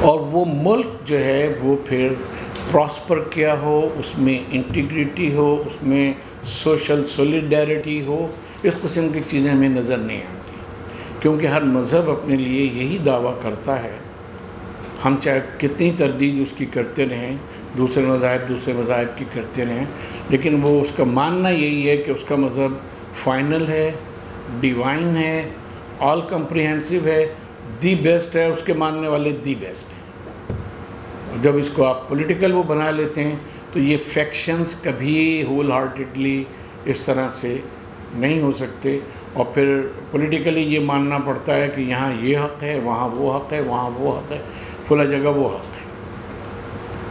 اور وہ ملک جو ہے وہ پھر پراسپر کیا ہو، اس میں انٹیگریٹی ہو، اس میں سوشل سولیڈیرٹی ہو، اس قسم کی چیزیں ہمیں نظر نہیں آتی، کیونکہ ہر مذہب اپنے لیے یہی دعویٰ کرتا ہے، ہم چاہے کتنی تردید اس کی کرتے رہیں، دوسرے مذاہب کی کرتے رہیں، لیکن وہ اس کا ماننا یہی ہے کہ اس کا مذہب فائنل ہے، ڈیوائن ہے، آل کمپریہنسو ہے، دی بیسٹ ہے، اس کے ماننے والے دی بیسٹ ہیں۔ جب اس کو آپ پولیٹیکل وہ بنا لیتے ہیں تو یہ فیکشنز کبھی ہول ہارٹیڈلی اس طرح سے نہیں ہو سکتے، اور پھر پولیٹیکلی یہ ماننا پڑتا ہے کہ یہاں یہ حق ہے، وہاں وہ حق ہے، وہاں وہ حق ہے، فلاں جگہ وہ حق ہے۔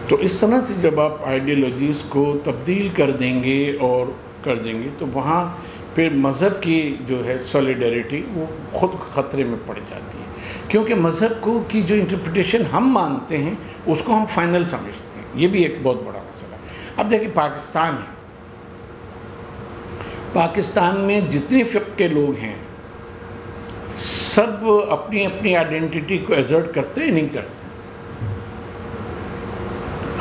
تو اس طرح سے جب آپ آئیڈیالوجیز کو تبدیل کر دیں گے تو وہاں پھر مذہب کی جو ہے سولیڈیرٹی وہ خود خطرے میں پڑ جاتی ہے، کیونکہ مذہب کی جو انٹرپریٹیشن ہم مانتے ہیں اس کو ہم فائنل سمجھتے ہیں۔ یہ بھی ایک بہت بڑا مسئلہ ہے۔ اب دیکھیں پاکستان ہے، پاکستان میں جتنے فرقے کے لوگ ہیں سب اپنی اپنی آئیڈینٹی کو ایزرٹ کرتے ہیں، نہیں کرتے،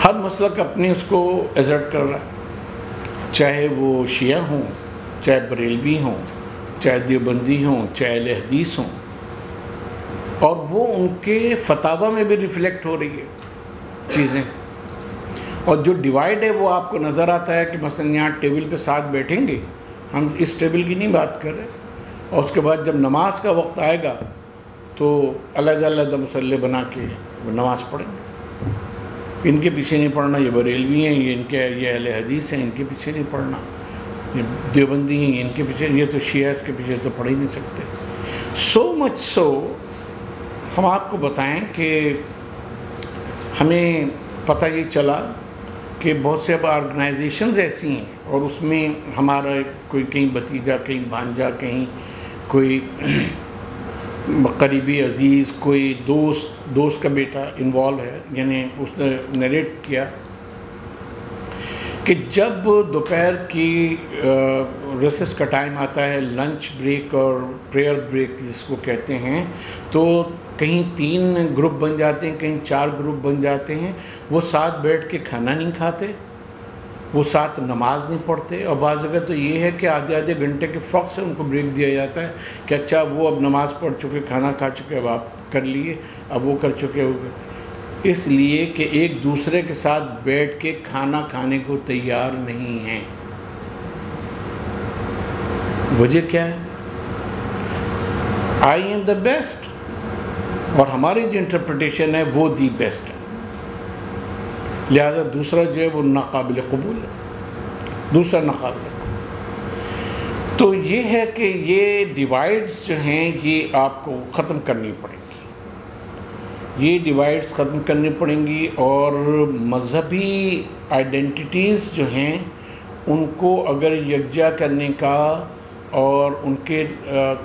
ہر مسلک اپنے اس کو ایزرٹ کر رہا ہے، چاہے وہ شیعہ ہوں، چاہے بریلوی ہوں، چاہے دیوبندی ہوں، چاہے اہل حدیث ہوں، اور وہ ان کے فتاوی میں بھی ریفلیکٹ ہو رہی ہے چیزیں۔ اور جو ڈیوائیڈ ہے وہ آپ کو نظر آتا ہے کہ مثلا یہاں ٹیبل پہ ساتھ بیٹھیں گے، ہم اس ٹیبل کی نہیں بات کر رہے، اور اس کے بعد جب نماز کا وقت آئے گا تو الگ الگ مصلی بنا کے وہ نماز پڑھیں گے، ان کے پیچھے نہیں پڑھنا، یہ بریلوی ہیں، یہ اہل حدیث ہیں، ان کے پیچھے نہیں پڑھنا، یہ دیوبندی ہیں، ان کے پیچھے، یہ تو شیعہ اس کے پیچھے تو پڑھ ہی نہیں سکتے۔ سو مچ سو ہم آپ کو بتائیں کہ ہمیں پتہ یہ چلا کہ بہت سے اب آرگنائزیشنز ایسی ہیں، اور اس میں ہمارا کوئی کہیں بھتیجا، کہیں بھانجا، کہیں کوئی قریبی عزیز، کوئی دوست کا بیٹا انوالو ہے، یعنی اس نے نیریٹ کیا کہ جب دوپہر کی ریسس کا ٹائم آتا ہے، لنچ بریک اور پریئر بریک جس کو کہتے ہیں، تو کہیں 3 گروپ بن جاتے ہیں، کہیں 4 گروپ بن جاتے ہیں، وہ ساتھ بیٹھ کے کھانا نہیں کھاتے، وہ ساتھ نماز نہیں پڑھتے، اور بعض جگہ تو یہ ہے کہ آدھے گھنٹے کے فرق سے ان کو بریک دیا جاتا ہے کہ اچھا وہ اب نماز پڑھ چکے، کھانا کھا چکے، اب آپ کر لیے، اب وہ کر چکے ہوگے، اس لیے کہ ایک دوسرے کے ساتھ بیٹھ کے کھانا کھانے کو تیار نہیں ہیں۔ وجہ کیا ہے؟ آئی ایم دا بیسٹ، اور ہماری جو انٹرپریٹیشن ہے وہ دی بیسٹ ہے، لہذا دوسرا جو ہے وہ ناقابل قبول ہے، دوسرا ناقابل قبول۔ تو یہ ہے کہ یہ ڈیوائیڈز جو ہیں یہ آپ کو ختم کرنی پڑیں گی، یہ ڈیوائیڈز ختم کرنی پڑیں گی، اور مذہبی آئیڈینٹیٹیز جو ہیں ان کو اگر یکجا کرنے کا، اور ان کے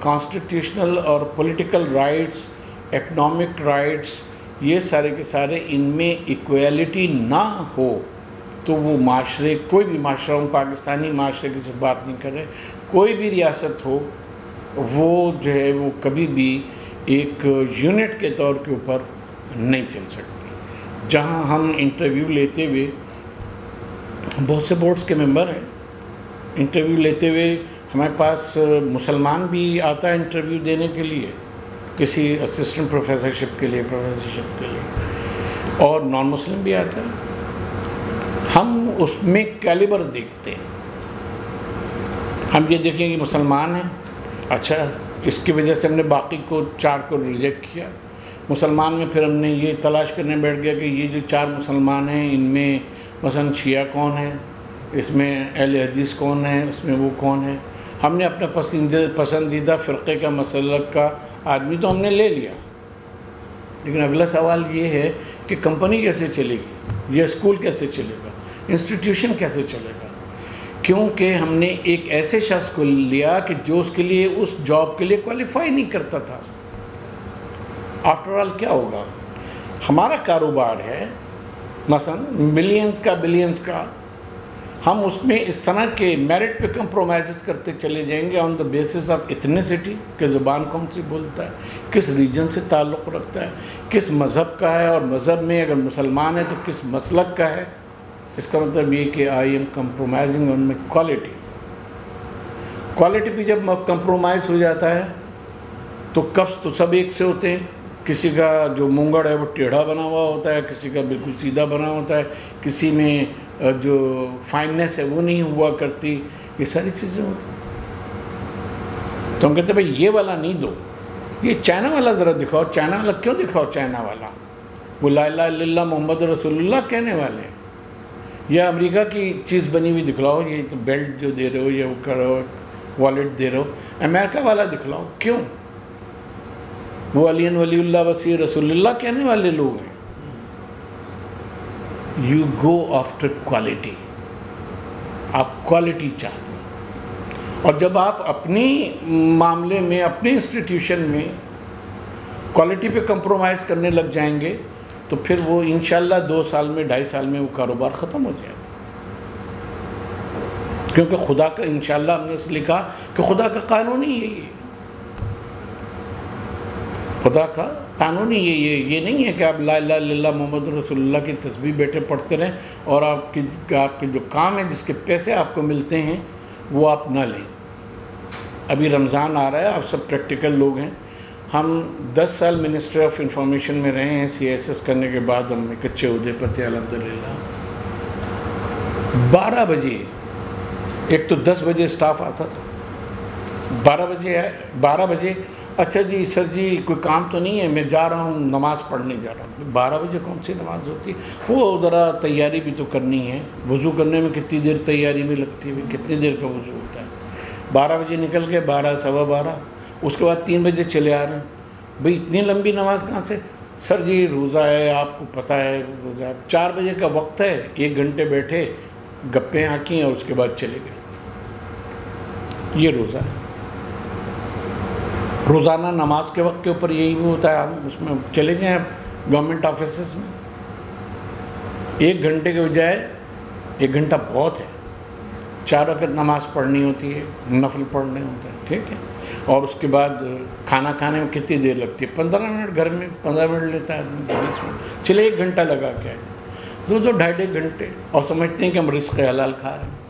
کانسٹیٹیوشنل اور پولیٹیکل رائٹس، اکنامک رائٹس، یہ سارے کے سارے ان میں ایکویلٹی نہ ہو تو وہ معاشرے، کوئی بھی معاشرہ، ہم پاکستانی معاشرے کی صرف بات نہیں کر رہے، کوئی بھی ریاست ہو، وہ جو ہے وہ کبھی بھی ایک یونٹ کے طور کے اوپر نہیں چل سکتی۔ جہاں ہم انٹرویو لیتے ہوئے، بہت سے بورڈز کے ممبر ہیں، انٹرویو لیتے ہوئے ہمارے پاس مسلمان بھی آتا ہے انٹرویو دینے کے لیے، کسی اسسٹنٹ پروفیسرشپ کے لیے، اور نان مسلم بھی آتا ہے۔ ہم اس میں کیلیبر دیکھتے ہیں، ہم یہ دیکھیں کہ مسلمان ہیں، اچھا اس کی وجہ سے ہم نے باقی کو 4 کو ریجیکٹ کیا۔ مسلمان میں پھر ہم نے یہ تلاش کرنے بیٹھ گیا کہ یہ جو 4 مسلمان ہیں ان میں مثلا شیعہ کون ہے، اس میں اہل حدیث کون ہے، اس میں وہ کون ہے۔ ہم نے اپنا پسندیدہ فرقے کا، مسلک کا آدمی تو ہم نے لے لیا، لیکن اگلا سوال یہ ہے کہ کمپنی کیسے چلے گی، یا اسکول کیسے چلے گا، انسٹیٹیوشن کیسے چلے گا، کیونکہ ہم نے ایک ایسے شخص کو لیا کہ جو اس کے لیے، اس جاب کے لیے کوالیفائی نہیں کرتا تھا۔ آفٹر آل کیا ہوگا؟ ہمارا کاروبار ہے مثلا ملینز کا، بلینز کا، ہم اس میں اس طرح کے میرٹ پہ کمپرومائزز کرتے چلے جائیں گے آن دا بیسس آف ایتھنیسٹی کہ زبان کون سی بولتا ہے، کس ریجن سے تعلق رکھتا ہے، کس مذہب کا ہے، اور مذہب میں اگر مسلمان ہے تو کس مسلک کا ہے. اس کا مطلب یہ کہ I am compromising on my quality. Quality بھی جب کمپرومائز ہو جاتا ہے تو کفس تو سب ایک سے ہوتے ہیں. کسی کا جو مونگڑ ہے وہ ٹیڑھا بنا ہوا ہوتا ہے، کسی کا بالکل سیدھا بنا ہوتا ہے، کسی میں جو فائننس ہے وہ نہیں ہوا کرتی. یہ ساری چیزیں ہوتی ہیں. تو ہم کہتے ہیں بھائی یہ والا نہیں دو، یہ چائنا والا ذرا دکھاؤ. چائنا والا کیوں دکھاؤ؟ چائنا والا وہ لا الہ الا اللہ محمد رسول اللہ کہنے والے ہیں. یا امریکہ کی چیز بنی ہوئی دکھلاؤ، یہ تو بیلٹ جو دے رہے ہو یا وہ کرو والیٹ دے رہے ہو. امریکہ والا دکھلاؤ. کیوں؟ وہ علی ولی اللہ وسیع رسول اللہ کہنے والے لوگ ہیں. You go after quality. آپ کوالٹی چاہتے ہیں، اور جب آپ اپنی معاملے میں اپنے انسٹیٹیوشن میں کوالٹی پہ کمپرومائز کرنے لگ جائیں گے تو پھر وہ انشاءاللہ 2 سال میں 2.5 سال میں وہ کاروبار ختم ہو جائے گا. کیونکہ خدا کا انشاءاللہ ہم نے اس لکھا کہ خدا کا قانون ہی یہی ہے. خدا کا قانون ہی یہ نہیں ہے کہ آپ لا الہ الا اللہ محمد رسول اللہ کی تسبیح بیٹھے پڑھتے رہیں اور آپ کے جو کام ہیں جس کے پیسے آپ کو ملتے ہیں وہ آپ نہ لیں. ابھی رمضان آ رہا ہے، آپ سب پریکٹیکل لوگ ہیں. ہم 10 سال منسٹری آف انفارمیشن میں رہے ہیں. CSS کرنے کے بعد ہم کچے عہدے پر تھے الحمدللہ. 12 بجے ایک تو 10 بجے اسٹاف آتا تھا، 12 بجے اچھا جی سر جی کوئی کام تو نہیں ہے، میں جا رہا ہوں نماز پڑھنے جا رہا ہوں. 12 بجے کون سی نماز ہوتی ہے؟ وہ ذرا تیاری بھی تو کرنی ہے. وضو کرنے میں کتنی دیر تیاری میں لگتی ہے، کتنی دیر کا وضو ہوتا ہے. 12 بجے نکل کے 12 سوا 12، اس کے بعد 3 بجے چلے آ رہے ہیں. بھئی اتنی لمبی نماز کہاں سے؟ سر جی روزہ ہے، آپ کو پتہ ہے روزہ ہے. 4 بجے کا وقت ہے، 1 گھنٹے بیٹھے گپیں آکیں اور اس کے بعد چلے گئے. یہ روزہ ہے. روزانہ نماز کے وقت کے اوپر یہی بھی ہوتا ہے. آپ اس میں چلے جائیں گورنمنٹ آفیسز میں، 1 گھنٹے کے بجائے 1 گھنٹہ بہت ہے. 4 وقت نماز پڑھنی ہوتی ہے، نفل پڑھنے ہوتے ہیں، ٹھیک ہے. اور اس کے بعد کھانا کھانے میں کتنی دیر لگتی ہے؟ 15 منٹ. گھر میں 15 منٹ لیتا ہے آدمی. چلے 1 گھنٹہ لگا کے آئے، 2-2.5 گھنٹے، اور سمجھتے ہیں کہ ہم رزق حلال کھا رہے ہیں.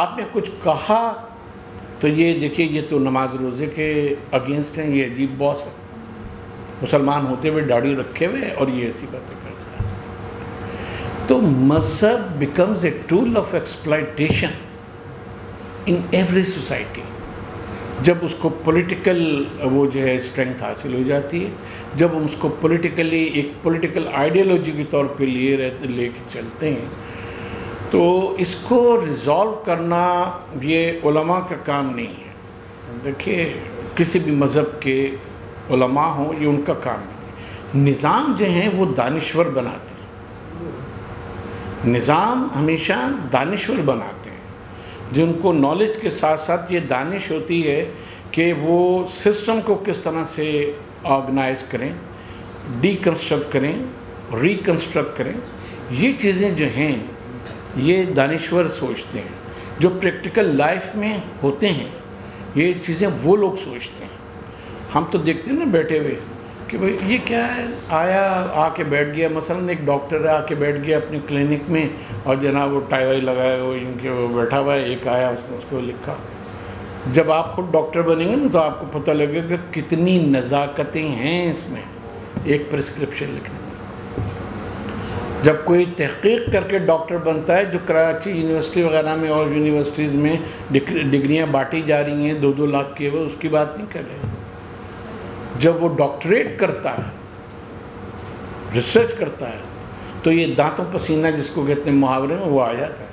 آپ نے کچھ کہا تو یہ دیکھیے یہ تو نماز روزے کے اگینسٹ ہیں. یہ عجیب باس ہے، مسلمان ہوتے ہوئے داڑھی رکھے ہوئے اور یہ ایسی باتیں کرتا ہے. تو مذہب becomes a tool of exploitation in every society. جب اس کو پولیٹیکل وہ جو ہے اسٹرینتھ حاصل ہو جاتی ہے، جب ہم اس کو پولیٹیکلی ایک پولیٹیکل آئیڈیالوجی کے طور پہ لے کے چلتے ہیں، تو اس کو ریزالو کرنا یہ علماء کا کام نہیں ہے. دیکھیے کسی بھی مذہب کے علماء ہوں، یہ ان کا کام نہیں ہے. نظام جو ہیں وہ دانشور بناتے ہیں. نظام ہمیشہ دانشور بناتے ہیں، جن کو نالج کے ساتھ ساتھ یہ دانش ہوتی ہے کہ وہ سسٹم کو کس طرح سے آرگنائز کریں، ڈی کنسٹرکٹ کریں، ریکنسٹرکٹ کریں. یہ چیزیں جو ہیں یہ دانشور سوچتے ہیں. جو پریکٹیکل لائف میں ہوتے ہیں یہ چیزیں وہ لوگ سوچتے ہیں. ہم تو دیکھتے ہیں نا بیٹھے ہوئے کہ بھئی یہ کیا ہے، آیا آ کے بیٹھ گیا. مثلا ایک ڈاکٹر ہے، آ کے بیٹھ گیا اپنے کلینک میں اور جناب وہ ٹائی وائی لگائے وہ ان کے وہ بیٹھا ہوا ہے. ایک آیا اس نے اس کو لکھا. جب آپ خود ڈاکٹر بنیں گے نا تو آپ کو پتہ لگے گا کہ کتنی نزاکتیں ہیں اس میں ایک پرسکرپشن لکھنے میں. جب کوئی تحقیق کر کے ڈاکٹر بنتا ہے، جو کراچی یونیورسٹی وغیرہ میں اور یونیورسٹیز میں ڈگریاں بانٹی جا رہی ہیں 2-2 لاکھ کے، وہ اس کی بات نہیں کر رہے. جب وہ ڈاکٹریٹ کرتا ہے، ریسرچ کرتا ہے، تو یہ دانتوں پسینہ جس کو کہتے ہیں محاورے میں وہ آ جاتا ہے.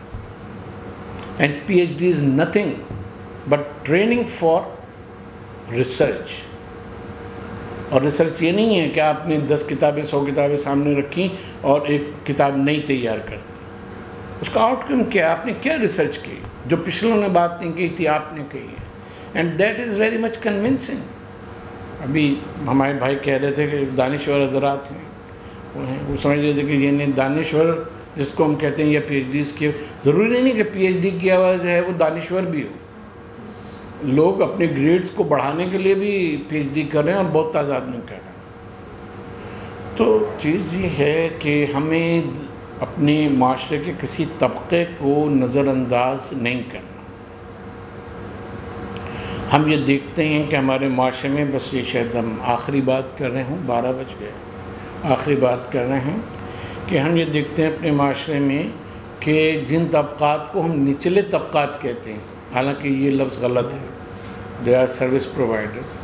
And PhD is nothing but training for research. اور ریسرچ یہ نہیں ہے کہ آپ نے 10 کتابیں 100 کتابیں سامنے رکھیں اور ایک کتاب نئی تیار کر دی. اس کا آؤٹ کم کیا؟ آپ نے کیا ریسرچ کی؟ جو پچھلوں نے بات نہیں کی تھی آپ نے کہی ہے. And that is very much convincing. ابھی ہمارے بھائی کہہ رہے تھے کہ دانشور حضرات ہیں، وہ سمجھ رہے تھے کہ یہ دانشور جس کو ہم کہتے ہیں یا پی ایچ ڈیز کی، ضروری نہیں کہ پی ایچ ڈی کیا ہوا جو ہے وہ دانشور بھی ہو. لوگ اپنے گریڈز کو بڑھانے کے لیے بھی پی ایچ ڈی کر رہے ہیں اور بہت تعداد میں کر رہے ہیں. تو چیز یہ ہے کہ ہمیں اپنے معاشرے کے کسی طبقے کو نظر انداز نہیں کرنا. ہم یہ دیکھتے ہیں کہ ہمارے معاشرے میں، بس یہ شاید ہم آخری بات کر رہے ہوں، 12 بج گئے، آخری بات کر رہے ہیں کہ ہم یہ دیکھتے ہیں اپنے معاشرے میں کہ جن طبقات کو ہم نچلے طبقات کہتے ہیں، حالانکہ یہ لفظ غلط ہے، دے آر سروس پرووائڈرز.